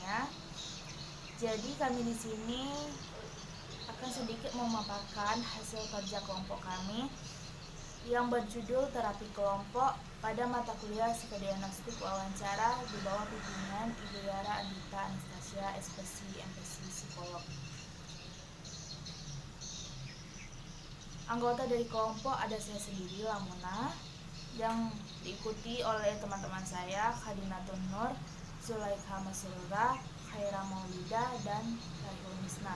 semuanya. Jadi kami di sini akan sedikit memaparkan hasil kerja kelompok kami yang berjudul terapi kelompok pada mata kuliah psikodiagnostik wawancara di bawah bimbingan Ibu Yara Andita Anastasia, SPSI, MPSI, Psikolog. Anggota dari kelompok ada saya sendiri, Lamuna, yang diikuti oleh teman-teman saya, Khadinatun Nur, Zulaikha Masrura, Khaira Maulida, dan Raihul Misna.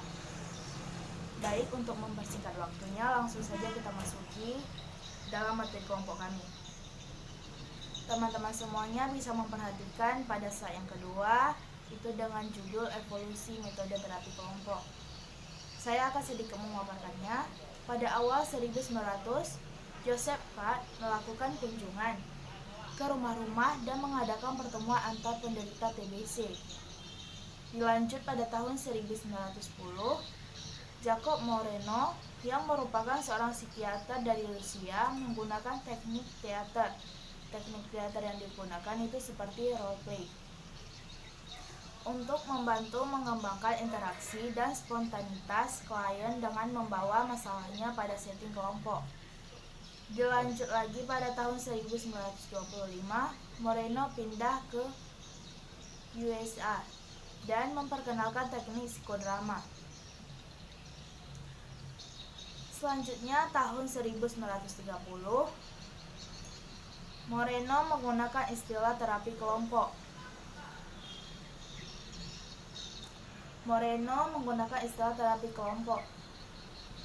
Baik, untuk mempersingkat waktunya, langsung saja kita masuki dalam materi kelompok kami. Teman-teman semuanya bisa memperhatikan pada slide yang kedua, itu dengan judul evolusi metode terapi kelompok. Saya akan sedikit memaparkannya. Pada awal 1900, Joseph Pratt melakukan kunjungan ke rumah-rumah dan mengadakan pertemuan antar penderita TBC. Dilanjut pada tahun 1910, Jacob Moreno yang merupakan seorang psikiater dari Rusia menggunakan teknik teater. Teknik teater yang digunakan itu seperti role play untuk membantu mengembangkan interaksi dan spontanitas klien dengan membawa masalahnya pada setting kelompok. Dilanjut lagi pada tahun 1925, Moreno pindah ke USA dan memperkenalkan teknik psikodrama. Selanjutnya tahun 1930, Moreno menggunakan istilah terapi kelompok.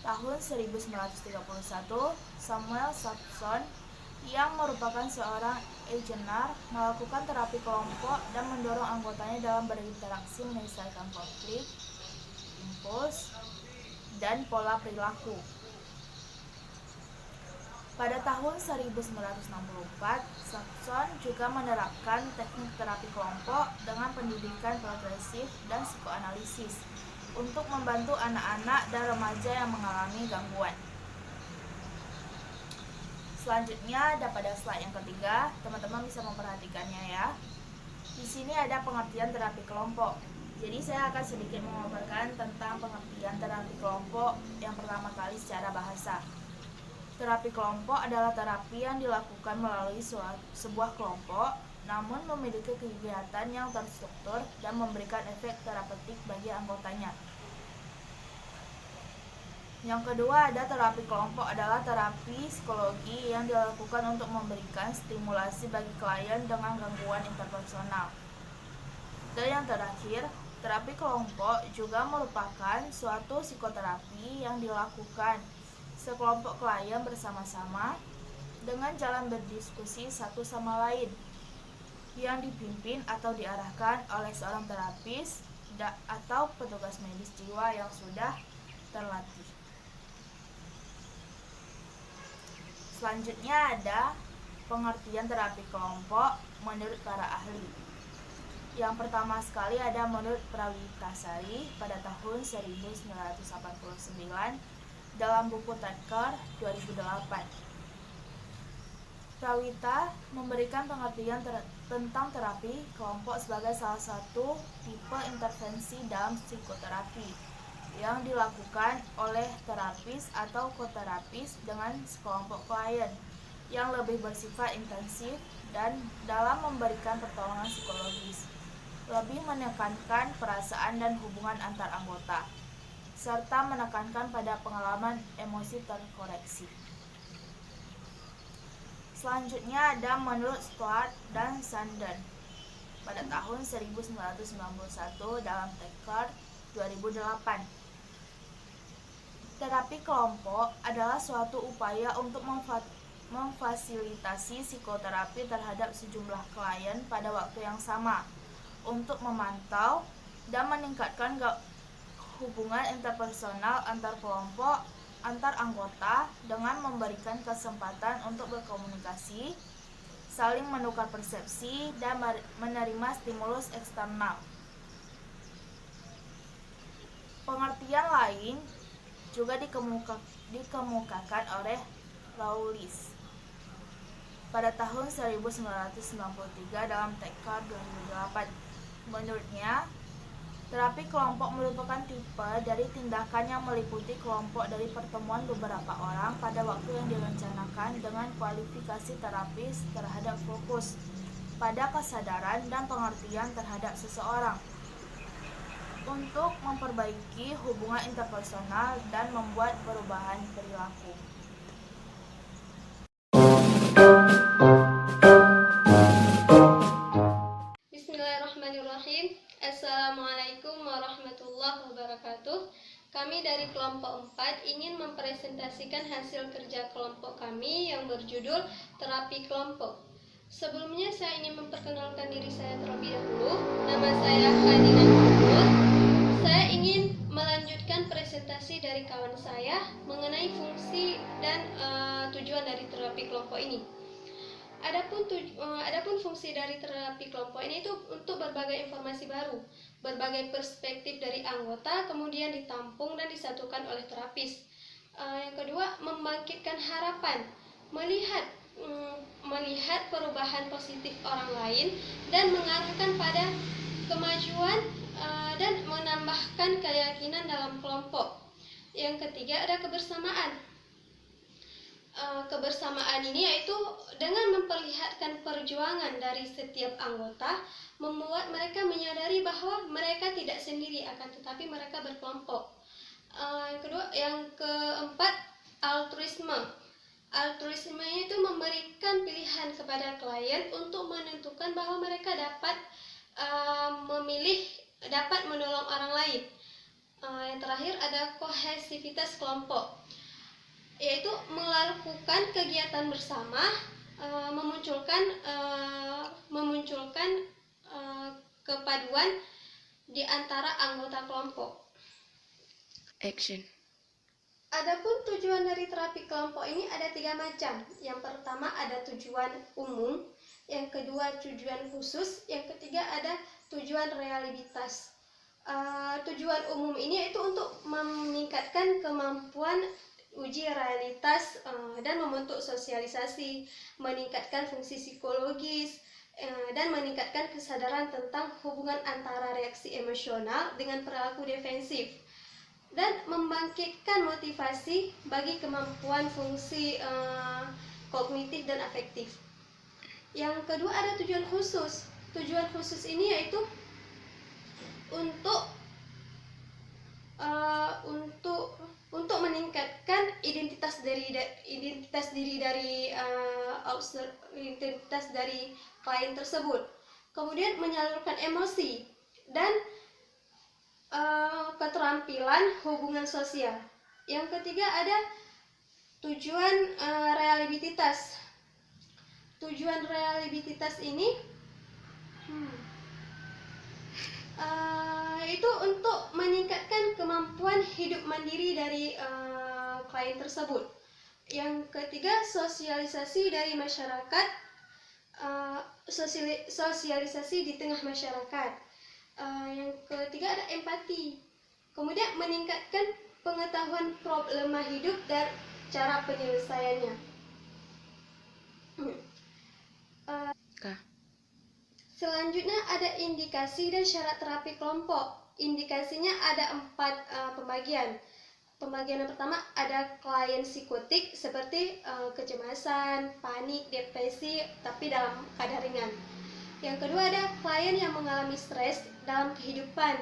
Tahun 1931, Samuel Sampson yang merupakan seorang engineer melakukan terapi kelompok dan mendorong anggotanya dalam berinteraksi menyelesaikan konflik, impuls, dan pola perilaku. Pada tahun 1964, Sampson juga menerapkan teknik terapi kelompok dengan pendidikan progresif dan psikoanalisis untuk membantu anak-anak dan remaja yang mengalami gangguan. Selanjutnya ada pada slide yang ketiga, teman-teman bisa memperhatikannya ya. Di sini ada pengertian terapi kelompok. Jadi saya akan sedikit memaparkan tentang pengertian terapi kelompok yang pertama kali secara bahasa. Terapi kelompok adalah terapi yang dilakukan melalui sebuah kelompok, namun memiliki kegiatan yang terstruktur dan memberikan efek terapeutik bagi anggotanya. Yang kedua ada terapi kelompok adalah terapi psikologi yang dilakukan untuk memberikan stimulasi bagi klien dengan gangguan interpersonal. Dan yang terakhir, terapi kelompok juga merupakan suatu psikoterapi yang dilakukan sekelompok klien bersama-sama dengan jalan berdiskusi satu sama lain yang dipimpin atau diarahkan oleh seorang terapis atau petugas medis jiwa yang sudah terlatih. Selanjutnya ada pengertian terapi kelompok menurut para ahli. Yang pertama sekali ada menurut Prawitasari pada tahun 1989 dalam buku Tedker 2008. Prawita memberikan pengertian tentang terapi kelompok sebagai salah satu tipe intervensi dalam psikoterapi yang dilakukan oleh terapis atau koterapis dengan sekelompok klien yang lebih bersifat intensif dan dalam memberikan pertolongan psikologis, lebih menekankan perasaan dan hubungan antar anggota, serta menekankan pada pengalaman emosi terkoreksi. Selanjutnya ada menurut Stuart dan Sandern pada tahun 1991 dalam Tedker 2008. Terapi kelompok adalah suatu upaya untuk memfasilitasi psikoterapi terhadap sejumlah klien pada waktu yang sama untuk memantau dan meningkatkan hubungan interpersonal antar kelompok, antar anggota dengan memberikan kesempatan untuk berkomunikasi, saling menukar persepsi, dan menerima stimulus eksternal. Pengertian lain juga dikemukakan oleh Rawls pada tahun 1993 dalam Tedker 2008. Menurutnya, Terapi kelompok merupakan tipe dari tindakan yang meliputi kelompok dari pertemuan beberapa orang pada waktu yang direncanakan dengan kualifikasi terapis terhadap fokus pada kesadaran dan pengertian terhadap seseorang untuk memperbaiki hubungan interpersonal dan membuat perubahan perilaku. Bismillahirrahmanirrahim. Assalamualaikum warahmatullahi wabarakatuh. Kami dari kelompok 4 ingin mempresentasikan hasil kerja kelompok kami yang berjudul Terapi Kelompok. Sebelumnya saya ingin memperkenalkan diri saya terlebih dahulu. Nama saya Hadina Mahmud. Saya ingin melanjutkan presentasi dari kawan saya mengenai fungsi dan tujuan dari terapi kelompok ini. Adapun fungsi dari terapi kelompok ini itu untuk berbagai informasi baru, berbagai perspektif dari anggota kemudian ditampung dan disatukan oleh terapis. Yang kedua, membangkitkan harapan, melihat perubahan positif orang lain dan mengarahkan pada kemajuan dan menambahkan keyakinan dalam kelompok. Yang ketiga, ada kebersamaan. Kebersamaan ini yaitu dengan memperlihatkan perjuangan dari setiap anggota, membuat mereka menyadari bahwa mereka tidak sendiri, akan tetapi mereka berkelompok. Yang keempat, altruisme. Altruisme itu memberikan pilihan kepada klien untuk menentukan bahwa mereka dapat dapat menolong orang lain. Yang terakhir ada kohesivitas kelompok, yaitu melakukan kegiatan bersama, memunculkan kepaduan di antara anggota kelompok. Action. Adapun tujuan dari terapi kelompok ini ada 3 macam. Yang pertama ada tujuan umum, yang kedua tujuan khusus, yang ketiga ada tujuan realitas. Tujuan umum ini yaitu untuk meningkatkan kemampuan uji realitas dan membentuk sosialisasi, meningkatkan fungsi psikologis, dan meningkatkan kesadaran tentang hubungan antara reaksi emosional dengan perilaku defensif, dan membangkitkan motivasi bagi kemampuan fungsi kognitif dan afektif. Yang kedua ada tujuan khusus. Tujuan khusus ini yaitu untuk meningkatkan identitas dari klien tersebut, kemudian menyalurkan emosi dan keterampilan hubungan sosial. Yang ketiga ada tujuan realitas. Tujuan realitas ini itu untuk meningkatkan kemampuan hidup mandiri dari klien tersebut. Yang ketiga, sosialisasi dari masyarakat, sosialisasi di tengah masyarakat. Yang ketiga ada empati, kemudian meningkatkan pengetahuan problema hidup dan cara penyelesaiannya. Selanjutnya ada indikasi dan syarat terapi kelompok. Indikasinya ada 4 pembagian. Pembagian yang pertama ada klien psikotik seperti kecemasan, panik, depresi, tapi dalam kadar ringan. Yang kedua ada klien yang mengalami stres dalam kehidupan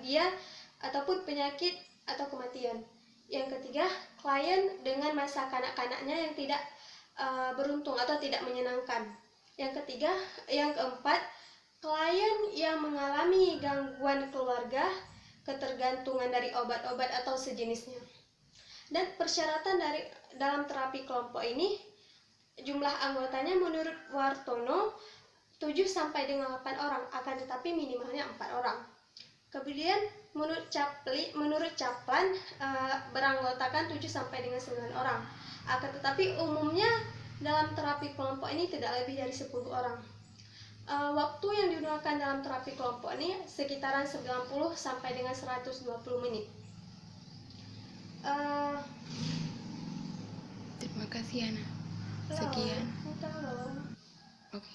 dia ataupun penyakit atau kematian. Yang ketiga, klien dengan masa kanak-kanaknya yang tidak beruntung atau tidak menyenangkan. Yang keempat, klien yang mengalami gangguan keluarga, ketergantungan dari obat-obat atau sejenisnya. Dan persyaratan dalam terapi kelompok ini, jumlah anggotanya menurut Wartono 7-8 orang, akan tetapi minimalnya 4 orang. Kemudian menurut Kaplan beranggotakan 7-9 orang, akan tetapi umumnya dalam terapi kelompok ini tidak lebih dari 10 orang. Waktu yang digunakan dalam terapi kelompok ini sekitaran 90 sampai dengan 120 menit. Terima kasih Ana. Sekian. Oke.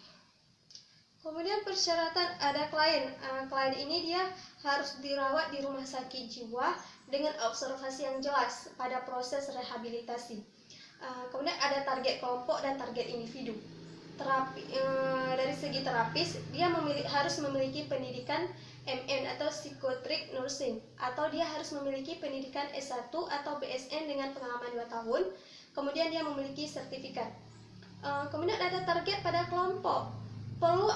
Kemudian persyaratan ada klien. Klien ini dia harus dirawat di rumah sakit jiwa dengan observasi yang jelas pada proses rehabilitasi. Kemudian ada target kelompok dan target individu. Dari segi terapis, dia harus memiliki pendidikan MN atau Psychiatric Nursing, atau dia harus memiliki pendidikan S1 atau BSN dengan pengalaman 2 tahun. Kemudian dia memiliki sertifikat. Kemudian ada target pada kelompok. Perlu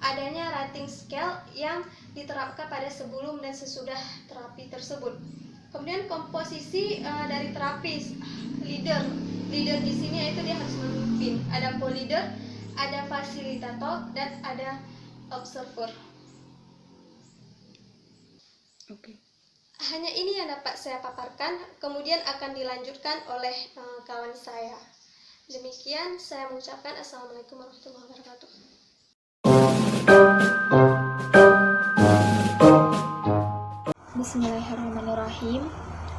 adanya rating scale yang diterapkan pada sebelum dan sesudah terapi tersebut. Kemudian komposisi dari terapis, leader di sini yaitu dia harus memimpin. Ada co-leader, ada fasilitator, dan ada observer. Okay. Hanya ini yang dapat saya paparkan, kemudian akan dilanjutkan oleh kawan saya. Demikian saya mengucapkan Assalamualaikum warahmatullahi wabarakatuh. Bismillahirrahmanirrahim.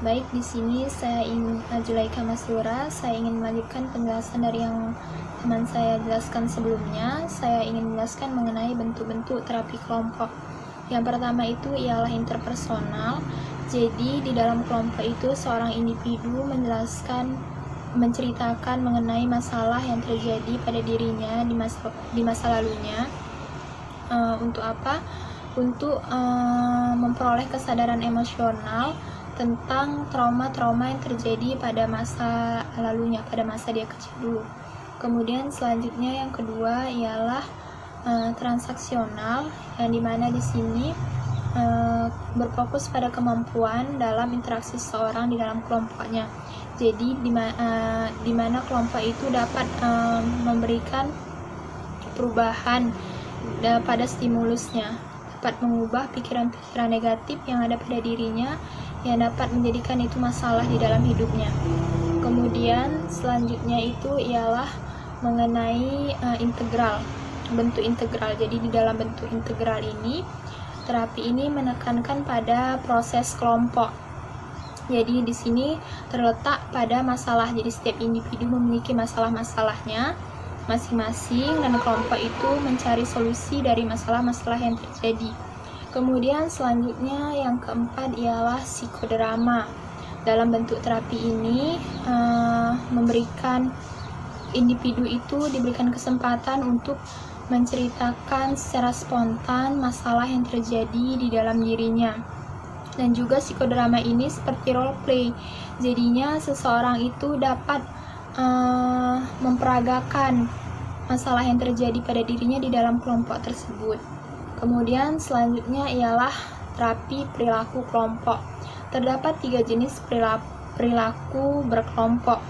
Baik, di sini saya ingin Zulaika Masura. Saya ingin melanjutkan penjelasan dari yang teman saya jelaskan sebelumnya. Saya ingin menjelaskan mengenai bentuk-bentuk terapi kelompok. Yang pertama itu ialah interpersonal. Jadi di dalam kelompok itu seorang individu menceritakan mengenai masalah yang terjadi pada dirinya di masa lalunya. Untuk apa? Untuk memperoleh kesadaran emosional tentang trauma-trauma yang terjadi pada masa lalunya, pada masa dia kecil dulu. Kemudian selanjutnya yang kedua ialah transaksional, yang dimana di sini berfokus pada kemampuan dalam interaksi seseorang di dalam kelompoknya. Jadi di mana kelompok itu dapat memberikan perubahan pada stimulusnya, dapat mengubah pikiran-pikiran negatif yang ada pada dirinya yang dapat menjadikan itu masalah di dalam hidupnya. Kemudian selanjutnya itu ialah mengenai integral, bentuk integral. Jadi di dalam bentuk integral ini, terapi ini menekankan pada proses kelompok. Jadi di sini terletak pada masalah. Jadi setiap individu memiliki masalah-masalahnya masing-masing dan kelompok itu mencari solusi dari masalah-masalah yang terjadi. Kemudian selanjutnya yang keempat ialah psikodrama. Dalam bentuk terapi ini memberikan individu itu diberikan kesempatan untuk menceritakan secara spontan masalah yang terjadi di dalam dirinya. Dan juga psikodrama ini seperti role play. Jadinya seseorang itu dapat memperagakan masalah yang terjadi pada dirinya di dalam kelompok tersebut. Kemudian selanjutnya ialah terapi perilaku kelompok. Terdapat 3 jenis perilaku berkelompok.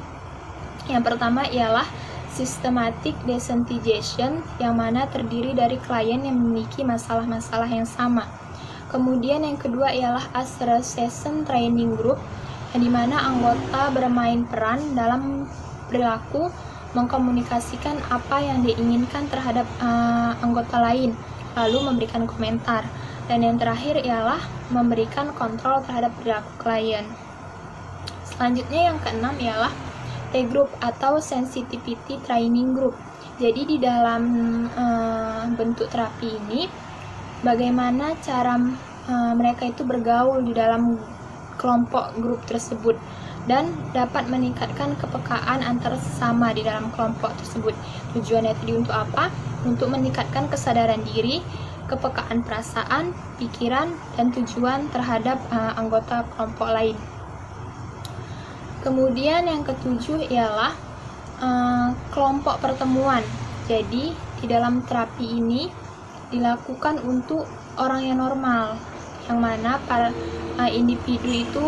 Yang pertama ialah systematic desensitization, yang mana terdiri dari klien yang memiliki masalah-masalah yang sama. Kemudian yang kedua ialah association training group, yang dimana anggota bermain peran dalam perilaku mengkomunikasikan apa yang diinginkan terhadap anggota lain, lalu memberikan komentar. Dan yang terakhir ialah memberikan kontrol terhadap perilaku klien. Selanjutnya yang keenam ialah T-group atau sensitivity training group. Jadi di dalam bentuk terapi ini, bagaimana cara mereka itu bergaul di dalam kelompok grup tersebut dan dapat meningkatkan kepekaan antar sesama di dalam kelompok tersebut. Tujuannya tadi untuk apa? Untuk meningkatkan kesadaran diri, kepekaan perasaan, pikiran, dan tujuan terhadap anggota kelompok lain. Kemudian yang ketujuh ialah kelompok pertemuan. Jadi di dalam terapi ini dilakukan untuk orang yang normal, yang mana para individu itu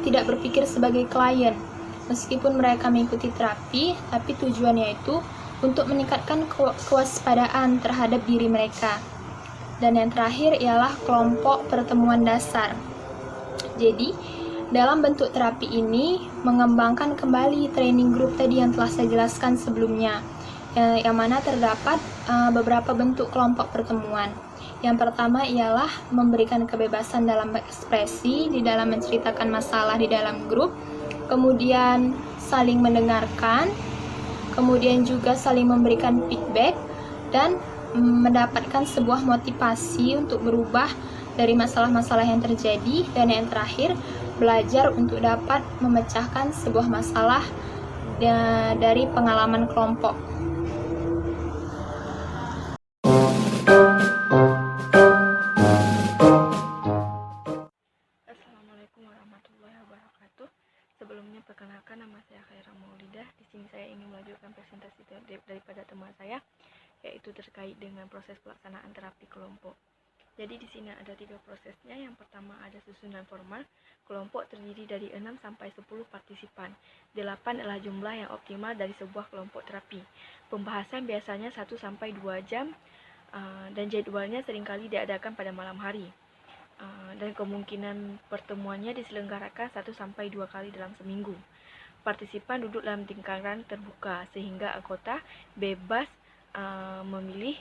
tidak berpikir sebagai klien. Meskipun mereka mengikuti terapi, tapi tujuannya itu untuk meningkatkan kewaspadaan terhadap diri mereka. Dan yang terakhir ialah kelompok pertemuan dasar. Jadi dalam bentuk terapi ini mengembangkan kembali training group tadi yang telah saya jelaskan sebelumnya, yang mana terdapat beberapa bentuk kelompok pertemuan. Yang pertama ialah memberikan kebebasan dalam ekspresi di dalam menceritakan masalah di dalam grup, kemudian saling mendengarkan, kemudian juga saling memberikan feedback, dan mendapatkan sebuah motivasi untuk berubah dari masalah-masalah yang terjadi. Dan yang terakhir, belajar untuk dapat memecahkan sebuah masalah dari pengalaman kelompok. Assalamualaikum warahmatullahi wabarakatuh. Sebelumnya perkenalkan, nama saya Khaira Maulidah. Di sini saya ingin melanjutkan presentasi daripada teman saya, yaitu terkait dengan proses pelaksanaan terapi kelompok. Jadi di sini ada 3 prosesnya. Yang pertama ada susunan formal. Kelompok terdiri dari 6 sampai 10 partisipan. 8 adalah jumlah yang optimal dari sebuah kelompok terapi. Pembahasan biasanya 1 sampai 2 jam dan jadwalnya seringkali diadakan pada malam hari. Dan kemungkinan pertemuannya diselenggarakan 1 sampai 2 kali dalam seminggu. Partisipan duduk dalam lingkaran terbuka sehingga anggota bebas memilih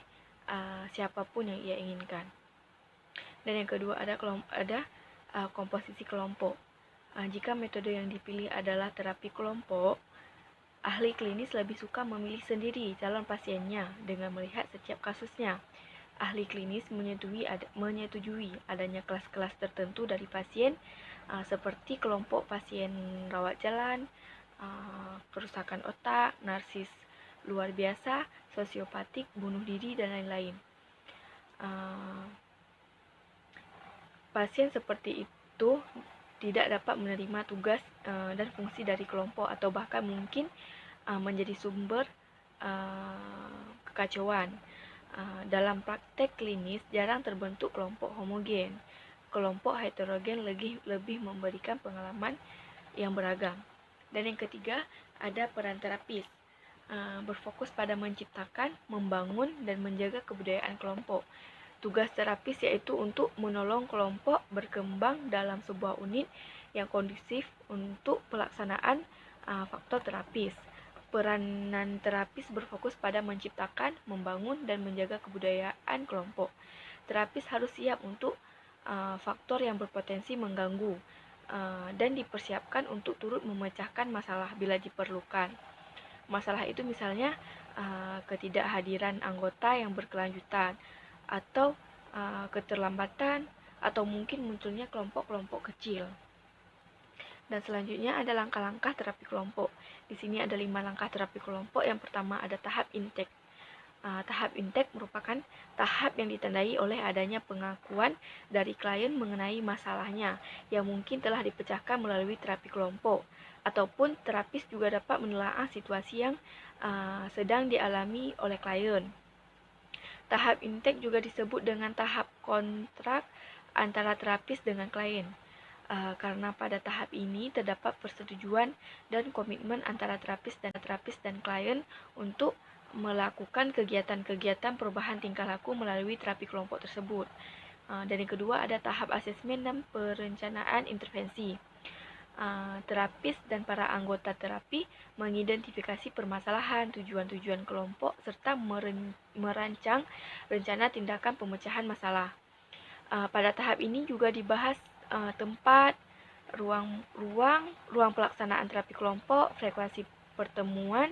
siapapun yang ia inginkan. Dan yang kedua ada komposisi kelompok. Jika metode yang dipilih adalah terapi kelompok, ahli klinis lebih suka memilih sendiri calon pasiennya dengan melihat setiap kasusnya. Ahli klinis menyetujui adanya kelas-kelas tertentu dari pasien, seperti kelompok pasien rawat jalan, kerusakan otak, narsis luar biasa, sosiopatik, bunuh diri, dan lain-lain. Pasien seperti itu tidak dapat menerima tugas dan fungsi dari kelompok, atau bahkan mungkin menjadi sumber kekacauan. Dalam praktek klinis jarang terbentuk kelompok homogen. Kelompok heterogen lebih memberikan pengalaman yang beragam. Dan yang ketiga ada peran terapis, berfokus pada menciptakan, membangun, dan menjaga kebudayaan kelompok. Tugas terapis yaitu untuk menolong kelompok berkembang dalam sebuah unit yang kondusif untuk pelaksanaan faktor terapis. Peranan terapis berfokus pada menciptakan, membangun, dan menjaga kebudayaan kelompok. Terapis harus siap untuk faktor yang berpotensi mengganggu dan dipersiapkan untuk turut memecahkan masalah bila diperlukan. Masalah itu misalnya ketidakhadiran anggota yang berkelanjutan, atau keterlambatan, atau mungkin munculnya kelompok-kelompok kecil. Dan selanjutnya ada langkah-langkah terapi kelompok. Di sini ada 5 langkah terapi kelompok. Yang pertama ada tahap intake. Tahap intake merupakan tahap yang ditandai oleh adanya pengakuan dari klien mengenai masalahnya yang mungkin telah dipecahkan melalui terapi kelompok, ataupun terapis juga dapat menelaah situasi yang sedang dialami oleh klien. Tahap intake juga disebut dengan tahap kontrak antara terapis dengan klien, karena pada tahap ini terdapat persetujuan dan komitmen antara terapis dan klien untuk melakukan kegiatan-kegiatan perubahan tingkah laku melalui terapi kelompok tersebut. Dan yang kedua ada tahap asesmen dan perencanaan intervensi. Terapis dan para anggota terapi mengidentifikasi permasalahan, tujuan-tujuan kelompok, serta merancang rencana tindakan pemecahan masalah. Pada tahap ini juga dibahas tempat, ruang pelaksanaan terapi kelompok, frekuensi pertemuan,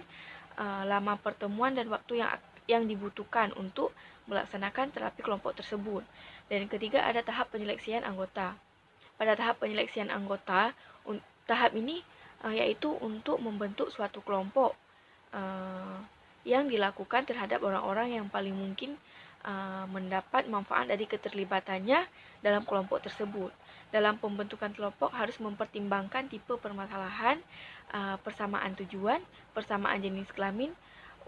lama pertemuan, dan waktu yang dibutuhkan untuk melaksanakan terapi kelompok tersebut. Dan yang ketiga ada tahap penyeleksian anggota. Pada tahap penyeleksian anggota, tahap ini yaitu untuk membentuk suatu kelompok yang dilakukan terhadap orang-orang yang paling mungkin mendapat manfaat dari keterlibatannya dalam kelompok tersebut. Dalam pembentukan kelompok harus mempertimbangkan tipe permasalahan, persamaan tujuan, persamaan jenis kelamin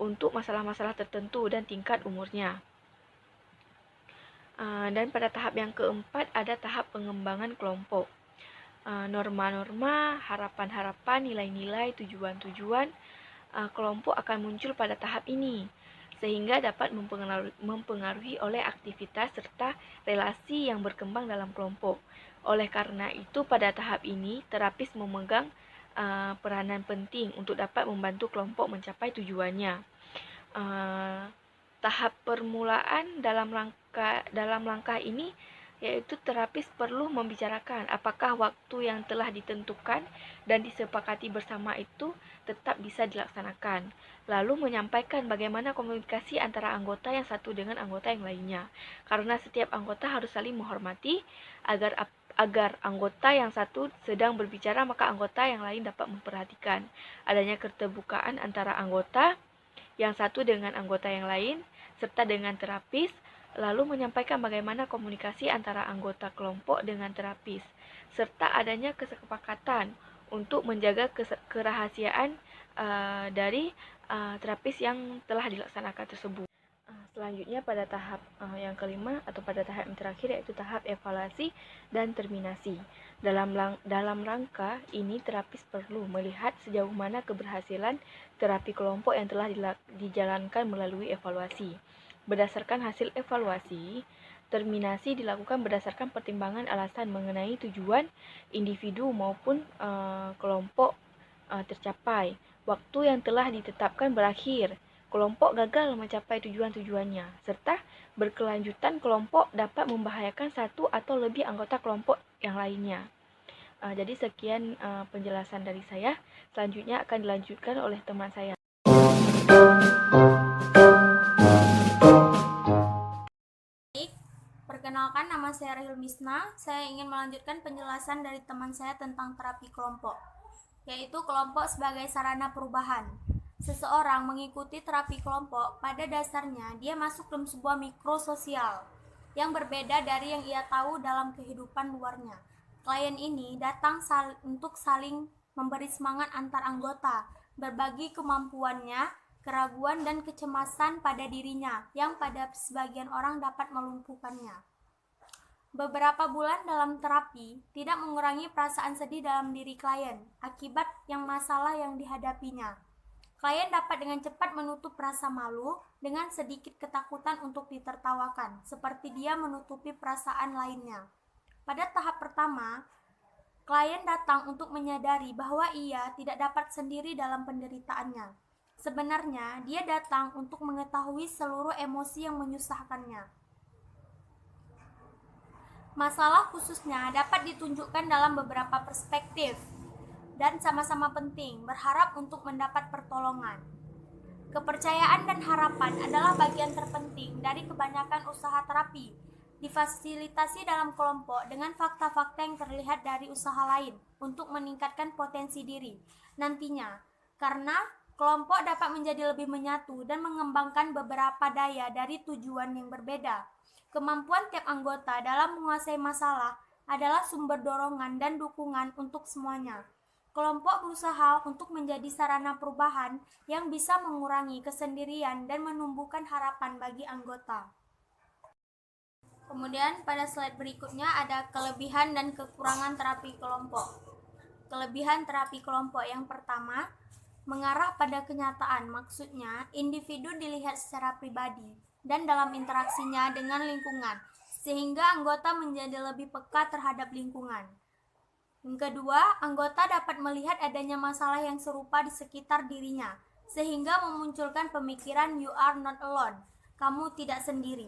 untuk masalah-masalah tertentu, dan tingkat umurnya. Dan pada tahap yang keempat ada tahap pengembangan kelompok. Norma-norma, harapan-harapan, nilai-nilai, tujuan-tujuan kelompok akan muncul pada tahap ini, sehingga dapat mempengaruhi oleh aktivitas serta relasi yang berkembang dalam kelompok. Oleh karena itu, pada tahap ini, terapis memegang peranan penting untuk dapat membantu kelompok mencapai tujuannya. Tahap permulaan dalam langkah ini yaitu terapis perlu membicarakan apakah waktu yang telah ditentukan dan disepakati bersama itu tetap bisa dilaksanakan, lalu menyampaikan bagaimana komunikasi antara anggota yang satu dengan anggota yang lainnya, karena setiap anggota harus saling menghormati agar anggota yang satu sedang berbicara maka anggota yang lain dapat memperhatikan adanya keterbukaan antara anggota yang satu dengan anggota yang lain serta dengan terapis, lalu menyampaikan bagaimana komunikasi antara anggota kelompok dengan terapis, serta adanya kesepakatan untuk menjaga kerahasiaan dari terapis yang telah dilaksanakan tersebut. Selanjutnya pada tahap yang kelima atau pada tahap yang terakhir yaitu tahap evaluasi dan terminasi. Dalam rangka ini terapis perlu melihat sejauh mana keberhasilan terapi kelompok yang telah dijalankan melalui evaluasi. Berdasarkan hasil evaluasi, terminasi dilakukan berdasarkan pertimbangan alasan mengenai tujuan individu maupun kelompok tercapai, waktu yang telah ditetapkan berakhir, kelompok gagal mencapai tujuan-tujuannya, serta berkelanjutan kelompok dapat membahayakan satu atau lebih anggota kelompok yang lainnya. Jadi sekian penjelasan dari saya. Selanjutnya akan dilanjutkan oleh teman saya. Perkenalkan, nama saya Rahil Misna. Saya ingin melanjutkan penjelasan dari teman saya tentang terapi kelompok, yaitu kelompok sebagai sarana perubahan. Seseorang mengikuti terapi kelompok, pada dasarnya dia masuk dalam sebuah mikrososial yang berbeda dari yang ia tahu dalam kehidupan luarnya. Klien ini datang untuk saling memberi semangat antar anggota, berbagi kemampuannya, keraguan dan kecemasan pada dirinya yang pada sebagian orang dapat melumpuhkannya. Beberapa bulan dalam terapi tidak mengurangi perasaan sedih dalam diri klien akibat masalah yang dihadapinya. Klien dapat dengan cepat menutup rasa malu dengan sedikit ketakutan untuk ditertawakan, seperti dia menutupi perasaan lainnya. Pada tahap pertama, klien datang untuk menyadari bahwa ia tidak dapat sendiri dalam penderitaannya. Sebenarnya, dia datang untuk mengetahui seluruh emosi yang menyusahkannya. Masalah khususnya dapat ditunjukkan dalam beberapa perspektif dan sama-sama penting, berharap untuk mendapat pertolongan. Kepercayaan dan harapan adalah bagian terpenting dari kebanyakan usaha terapi, difasilitasi dalam kelompok dengan fakta-fakta yang terlihat dari usaha lain untuk meningkatkan potensi diri nantinya, karena kelompok dapat menjadi lebih menyatu dan mengembangkan beberapa daya dari tujuan yang berbeda. Kemampuan tiap anggota dalam menguasai masalah adalah sumber dorongan dan dukungan untuk semuanya. Kelompok berusaha untuk menjadi sarana perubahan yang bisa mengurangi kesendirian dan menumbuhkan harapan bagi anggota. Kemudian pada slide berikutnya ada kelebihan dan kekurangan terapi kelompok. Kelebihan terapi kelompok yang pertama, mengarah pada kenyataan, maksudnya individu dilihat secara pribadi dan dalam interaksinya dengan lingkungan, sehingga anggota menjadi lebih peka terhadap lingkungan. Yang kedua, anggota dapat melihat adanya masalah yang serupa di sekitar dirinya, sehingga memunculkan pemikiran "you are not alone", kamu tidak sendiri.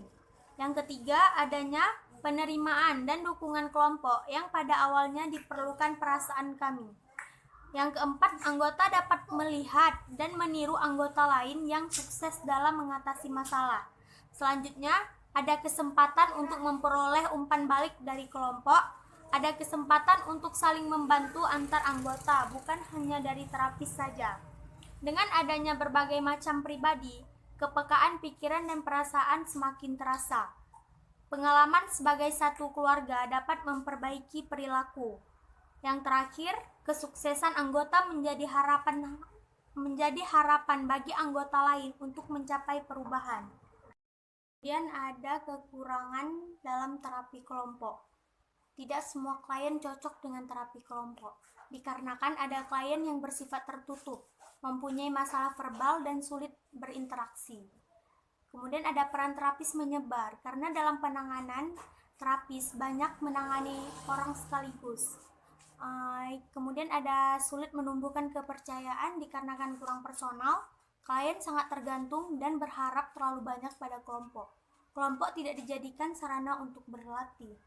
Yang ketiga, adanya penerimaan dan dukungan kelompok yang pada awalnya diperlukan perasaan kami. Yang keempat, anggota dapat melihat dan meniru anggota lain yang sukses dalam mengatasi masalah. Selanjutnya, ada kesempatan untuk memperoleh umpan balik dari kelompok, ada kesempatan untuk saling membantu antar anggota, bukan hanya dari terapis saja. Dengan adanya berbagai macam pribadi, kepekaan pikiran dan perasaan semakin terasa. Pengalaman sebagai satu keluarga dapat memperbaiki perilaku. Yang terakhir, kesuksesan anggota menjadi harapan bagi anggota lain untuk mencapai perubahan. Kemudian ada kekurangan dalam terapi kelompok. Tidak semua klien cocok dengan terapi kelompok, dikarenakan ada klien yang bersifat tertutup, mempunyai masalah verbal dan sulit berinteraksi. Kemudian ada peran terapis menyebar, karena dalam penanganan terapis banyak menangani orang sekaligus. Kemudian ada sulit menumbuhkan kepercayaan dikarenakan kurang personal. Klien sangat tergantung dan berharap terlalu banyak pada kelompok. Kelompok tidak dijadikan sarana untuk berlatih.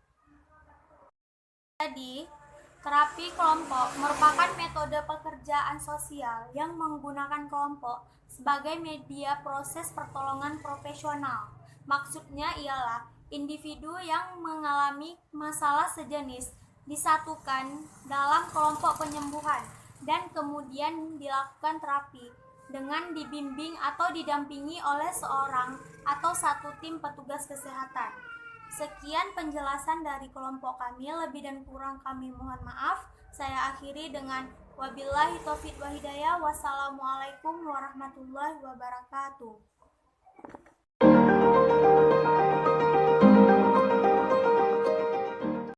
Jadi, terapi kelompok merupakan metode pekerjaan sosial yang menggunakan kelompok sebagai media proses pertolongan profesional. Maksudnya ialah individu yang mengalami masalah sejenis disatukan dalam kelompok penyembuhan dan kemudian dilakukan terapi dengan dibimbing atau didampingi oleh seorang atau satu tim petugas kesehatan. Sekian penjelasan dari kelompok kami, lebih dan kurang kami mohon maaf. Saya akhiri dengan wabillahi taufiq wa hidayah. Wassalamualaikum warahmatullahi wabarakatuh.